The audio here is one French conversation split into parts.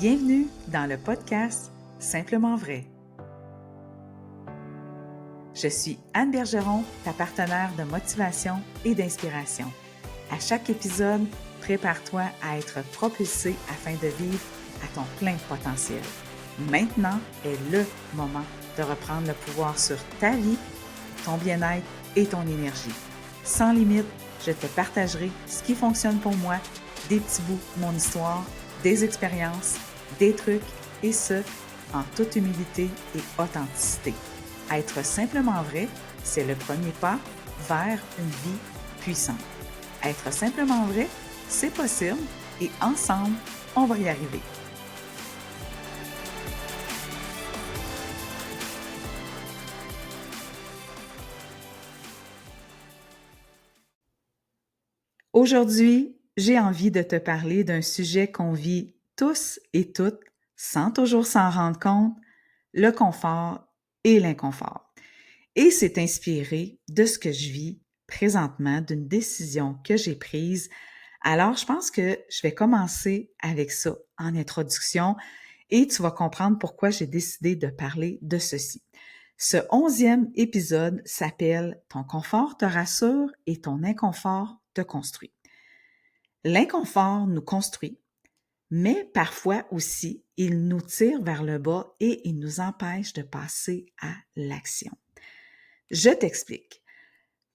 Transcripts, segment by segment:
Bienvenue dans le podcast Simplement vrai. Je suis Anne Bergeron, ta partenaire de motivation et d'inspiration. À chaque épisode, prépare-toi à être propulsé afin de vivre à ton plein potentiel. Maintenant est le moment de reprendre le pouvoir sur ta vie, ton bien-être et ton énergie. Sans limite, je te partagerai ce qui fonctionne pour moi, des petits bouts de mon histoire, des expériences, des trucs, et ce, en toute humilité et authenticité. Être simplement vrai, c'est le premier pas vers une vie puissante. Être simplement vrai, c'est possible et ensemble, on va y arriver. Aujourd'hui, j'ai envie de te parler d'un sujet qu'on vit tous et toutes, sans toujours s'en rendre compte, le confort et l'inconfort. Et c'est inspiré de ce que je vis présentement, d'une décision que j'ai prise. Alors, je pense que je vais commencer avec ça en introduction et tu vas comprendre pourquoi j'ai décidé de parler de ceci. Ce 11e épisode s'appelle « Ton confort te rassure et ton inconfort te construit ». L'inconfort nous construit, mais parfois aussi, il nous tire vers le bas et il nous empêche de passer à l'action. Je t'explique.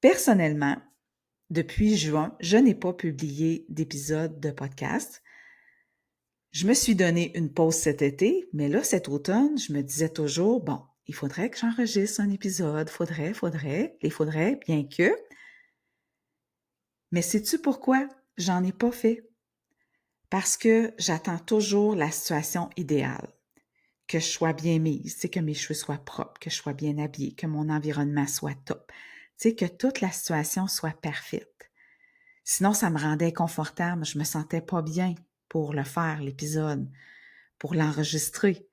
Personnellement, depuis juin, je n'ai pas publié d'épisode de podcast. Je me suis donné une pause cet été, mais là, cet automne, je me disais toujours, bon, il faudrait que j'enregistre un épisode, bien que. Mais sais-tu pourquoi j'en ai pas fait? Parce que j'attends toujours la situation idéale. Que je sois bien mise, que mes cheveux soient propres, que je sois bien habillée, que mon environnement soit top, que toute la situation soit parfaite. Sinon, ça me rendait inconfortable, je me sentais pas bien pour le faire, l'épisode, pour l'enregistrer.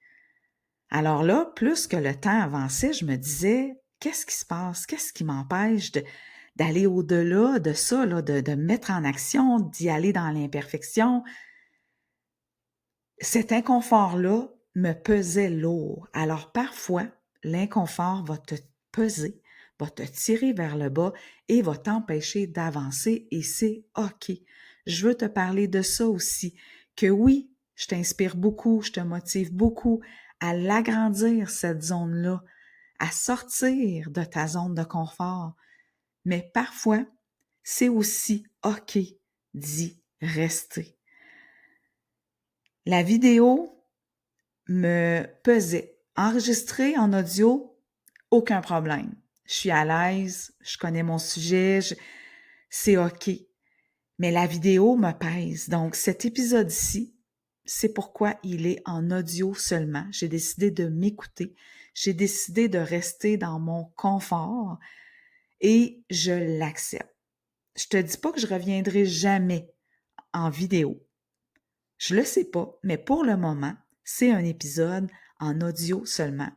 Alors là, plus que le temps avançait, je me disais, qu'est-ce qui se passe? Qu'est-ce qui m'empêche d'aller au-delà de ça, là, de mettre en action, d'y aller dans l'imperfection? Cet inconfort-là me pesait lourd. Alors parfois, l'inconfort va te peser, va te tirer vers le bas et va t'empêcher d'avancer et c'est OK. Je veux te parler de ça aussi, que oui, je t'inspire beaucoup, je te motive beaucoup à l'agrandir, cette zone-là, à sortir de ta zone de confort. Mais parfois, c'est aussi OK d'y rester. La vidéo me pesait. Enregistrer en audio, aucun problème. Je suis à l'aise, je connais mon sujet, c'est OK. Mais la vidéo me pèse. Donc, cet épisode-ci, c'est pourquoi il est en audio seulement. J'ai décidé de m'écouter. J'ai décidé de rester dans mon confort et je l'accepte. Je te dis pas que je reviendrai jamais en vidéo. Je le sais pas, mais pour le moment, c'est un épisode en audio seulement.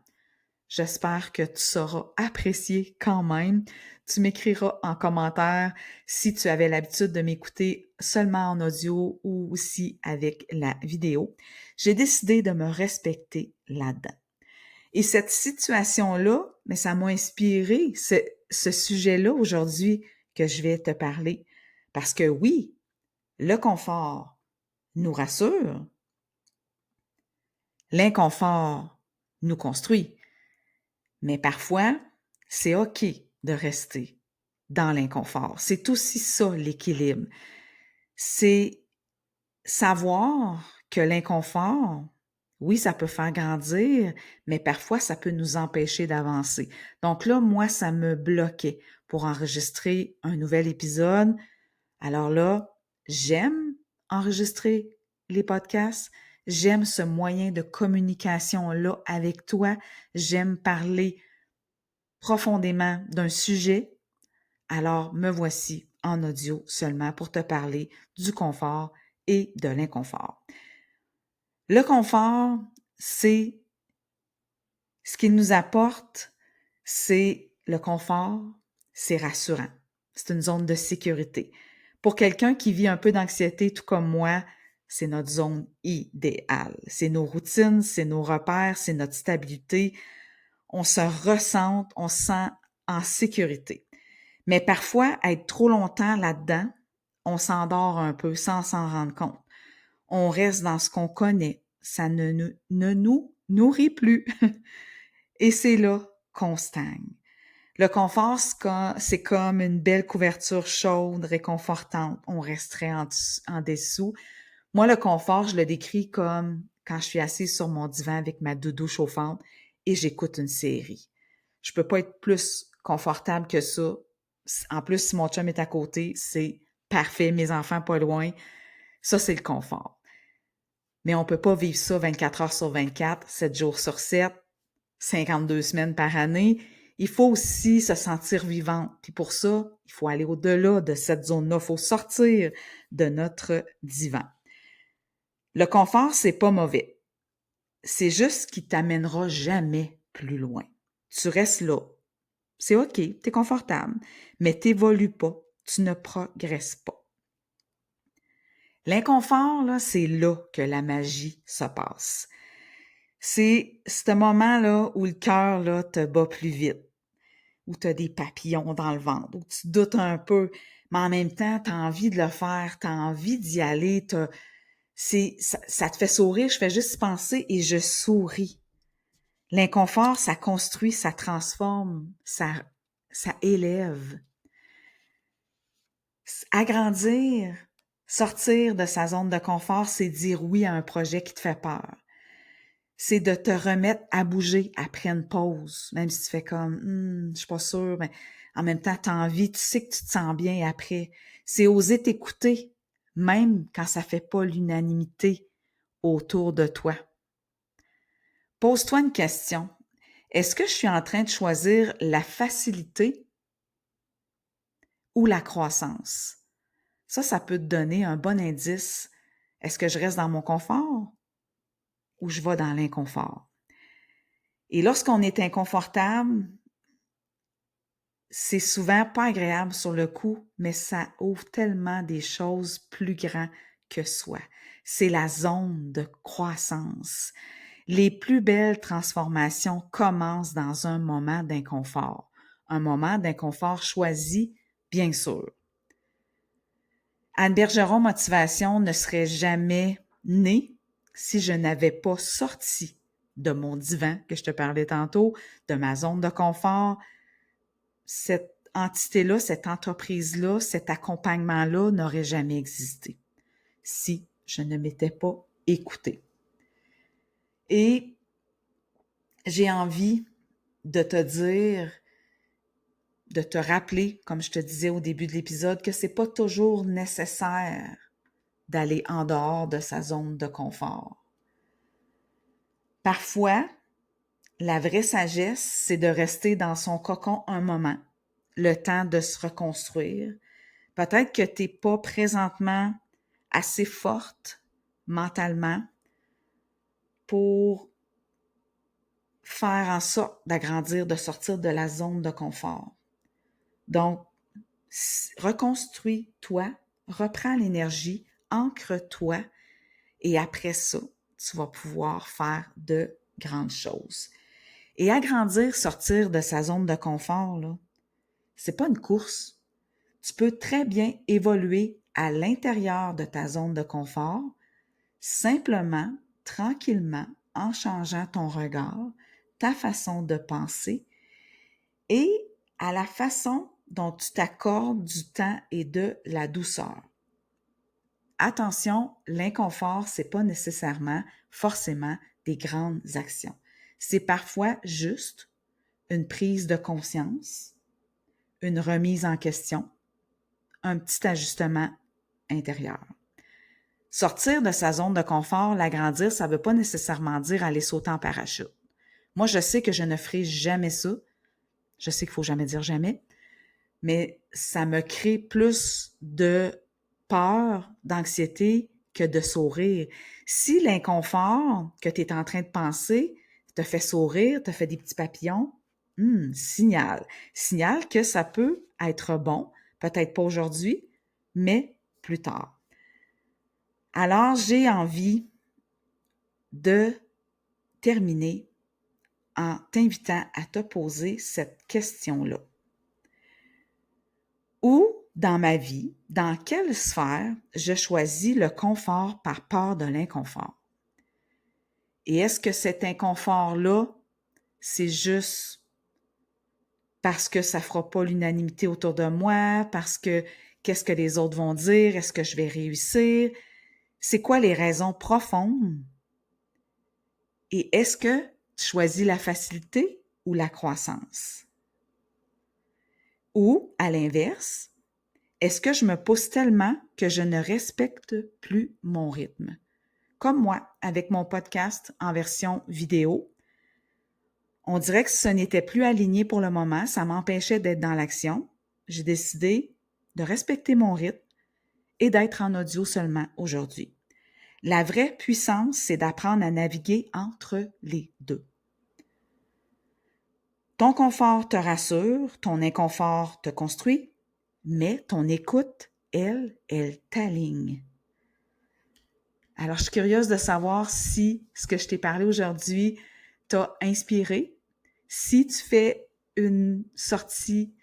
J'espère que tu sauras apprécier quand même. Tu m'écriras en commentaire si tu avais l'habitude de m'écouter seulement en audio ou aussi avec la vidéo. J'ai décidé de me respecter là-dedans. Et cette situation-là, mais ça m'a inspiré ce sujet-là aujourd'hui que je vais te parler. Parce que oui, le confort nous rassure. L'inconfort nous construit. Mais parfois, c'est OK de rester dans l'inconfort. C'est aussi ça, l'équilibre. C'est savoir que l'inconfort, oui, ça peut faire grandir, mais parfois, ça peut nous empêcher d'avancer. Donc là, moi, ça me bloquait pour enregistrer un nouvel épisode. Alors là, j'aime enregistrer les podcasts. J'aime ce moyen de communication-là avec toi. J'aime parler profondément d'un sujet. Alors, me voici en audio seulement pour te parler du confort et de l'inconfort. Le confort, c'est ce qu'il nous apporte, c'est le confort, c'est rassurant. C'est une zone de sécurité. Pour quelqu'un qui vit un peu d'anxiété, tout comme moi, c'est notre zone idéale. C'est nos routines, c'est nos repères, c'est notre stabilité. On se ressente, on se sent en sécurité. Mais parfois, être trop longtemps là-dedans, on s'endort un peu sans s'en rendre compte. On reste dans ce qu'on connaît. Ça ne nous nourrit plus. Et c'est là qu'on stagne. Le confort, c'est comme une belle couverture chaude, réconfortante. On resterait en dessous. Moi, le confort, je le décris comme quand je suis assise sur mon divan avec ma doudou chauffante et j'écoute une série. Je peux pas être plus confortable que ça. En plus, si mon chum est à côté, c'est parfait. Mes enfants pas loin. Ça, c'est le confort. Mais on peut pas vivre ça 24 heures sur 24, 7 jours sur 7, 52 semaines par année. Il faut aussi se sentir vivante. Puis pour ça, il faut aller au-delà de cette zone-là. Il faut sortir de notre divan. Le confort, c'est pas mauvais. C'est juste qu'il t'amènera jamais plus loin. Tu restes là. C'est OK, t'es confortable, mais t'évolues pas. Tu ne progresses pas. L'inconfort, là, c'est là que la magie se passe. C'est ce moment-là où le cœur, là, te bat plus vite, où tu as des papillons dans le ventre, où tu doutes un peu, mais en même temps, tu as envie de le faire, tu as envie d'y aller, ça te fait sourire, je fais juste y penser et je souris. L'inconfort, ça construit, ça transforme, ça élève. Agrandir, sortir de sa zone de confort, c'est dire oui à un projet qui te fait peur. C'est de te remettre à bouger après une pause, même si tu fais comme je suis pas sûre, mais en même temps, tu as envie, tu sais que tu te sens bien après. C'est oser t'écouter, même quand ça fait pas l'unanimité autour de toi. Pose-toi une question. Est-ce que je suis en train de choisir la facilité ou la croissance? Ça peut te donner un bon indice. Est-ce que je reste dans mon confort ou je vais dans l'inconfort? Et lorsqu'on est inconfortable, c'est souvent pas agréable sur le coup, mais ça ouvre tellement des choses plus grandes que soi. C'est la zone de croissance. Les plus belles transformations commencent dans un moment d'inconfort. Un moment d'inconfort choisi, bien sûr. Anne Bergeron Motivation ne serait jamais née si je n'avais pas sorti de mon divan que je te parlais tantôt, de ma zone de confort. Cette entité-là, cette entreprise-là, cet accompagnement-là n'aurait jamais existé si je ne m'étais pas écoutée. Et j'ai envie de te dire, de te rappeler, comme je te disais au début de l'épisode, que c'est pas toujours nécessaire d'aller en dehors de sa zone de confort. Parfois, la vraie sagesse, c'est de rester dans son cocon un moment, le temps de se reconstruire. Peut-être que tu n'es pas présentement assez forte mentalement pour faire en sorte d'agrandir, de sortir de la zone de confort. Donc, reconstruis-toi, reprends l'énergie, ancre-toi et après ça, tu vas pouvoir faire de grandes choses. Et agrandir, sortir de sa zone de confort, là, c'est pas une course. Tu peux très bien évoluer à l'intérieur de ta zone de confort, simplement, tranquillement, en changeant ton regard, ta façon de penser et à la façon dont tu t'accordes du temps et de la douceur. Attention, l'inconfort, c'est pas nécessairement, forcément, des grandes actions. C'est parfois juste une prise de conscience, une remise en question, un petit ajustement intérieur. Sortir de sa zone de confort, l'agrandir, ça ne veut pas nécessairement dire aller sauter en parachute. Moi, je sais que je ne ferai jamais ça. Je sais qu'il ne faut jamais dire jamais, mais ça me crée plus de peur, d'anxiété que de sourire. Si l'inconfort que tu es en train de penser te fait sourire, te fait des petits papillons, signal. Signal que ça peut être bon, peut-être pas aujourd'hui, mais plus tard. Alors, j'ai envie de terminer en t'invitant à te poser cette question-là. Où dans ma vie, dans quelle sphère je choisis le confort par peur de l'inconfort? Et est-ce que cet inconfort-là, c'est juste parce que ça ne fera pas l'unanimité autour de moi, parce que qu'est-ce que les autres vont dire, est-ce que je vais réussir? C'est quoi les raisons profondes? Et est-ce que tu choisis la facilité ou la croissance? Ou, à l'inverse, est-ce que je me pousse tellement que je ne respecte plus mon rythme? Comme moi, avec mon podcast en version vidéo, on dirait que ce n'était plus aligné pour le moment, ça m'empêchait d'être dans l'action. J'ai décidé de respecter mon rythme et d'être en audio seulement aujourd'hui. La vraie puissance, c'est d'apprendre à naviguer entre les deux. Ton confort te rassure, ton inconfort te construit, mais ton écoute, elle t'aligne. Alors, je suis curieuse de savoir si ce que je t'ai parlé aujourd'hui t'a inspiré. Si tu fais une sortie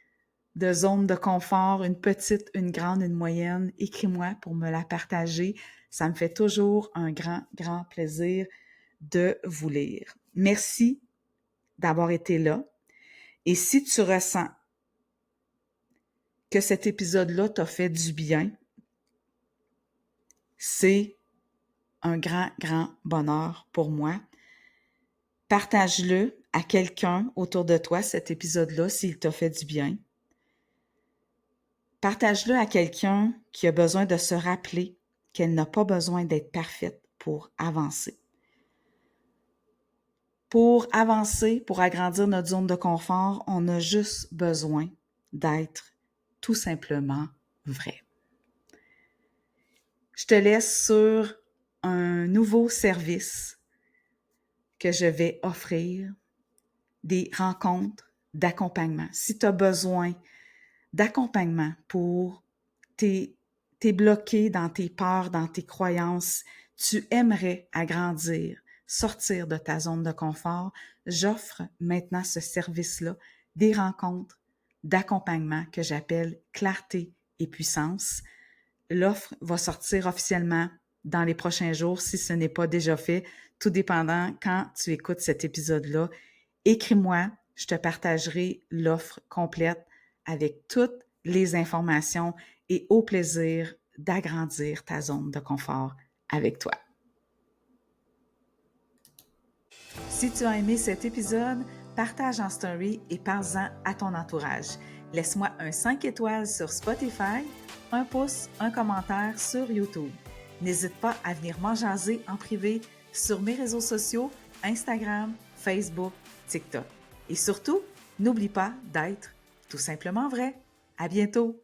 de zone de confort, une petite, une grande, une moyenne, écris-moi pour me la partager. Ça me fait toujours un grand, grand plaisir de vous lire. Merci d'avoir été là. Et si tu ressens que cet épisode-là t'a fait du bien, c'est un grand, grand bonheur pour moi. Partage-le à quelqu'un autour de toi, cet épisode-là, s'il t'a fait du bien. Partage-le à quelqu'un qui a besoin de se rappeler qu'elle n'a pas besoin d'être parfaite pour avancer. Pour avancer, pour agrandir notre zone de confort, on a juste besoin d'être tout simplement vrai. Je te laisse sur un nouveau service que je vais offrir, des rencontres d'accompagnement. Si tu as besoin d'accompagnement pour t'es bloqué dans tes peurs, dans tes croyances, tu aimerais agrandir, sortir de ta zone de confort, j'offre maintenant ce service-là, des rencontres d'accompagnement que j'appelle Clarté et Puissance. L'offre va sortir officiellement dans les prochains jours, si ce n'est pas déjà fait, tout dépendant quand tu écoutes cet épisode-là. Écris-moi, je te partagerai l'offre complète avec toutes les informations et au plaisir d'agrandir ta zone de confort avec toi. Si tu as aimé cet épisode, partage en story et parle-en à ton entourage. Laisse-moi un 5 étoiles sur Spotify, un pouce, un commentaire sur YouTube. N'hésite pas à venir m'en jaser en privé sur mes réseaux sociaux, Instagram, Facebook, TikTok. Et surtout, n'oublie pas d'être tout simplement vrai. À bientôt!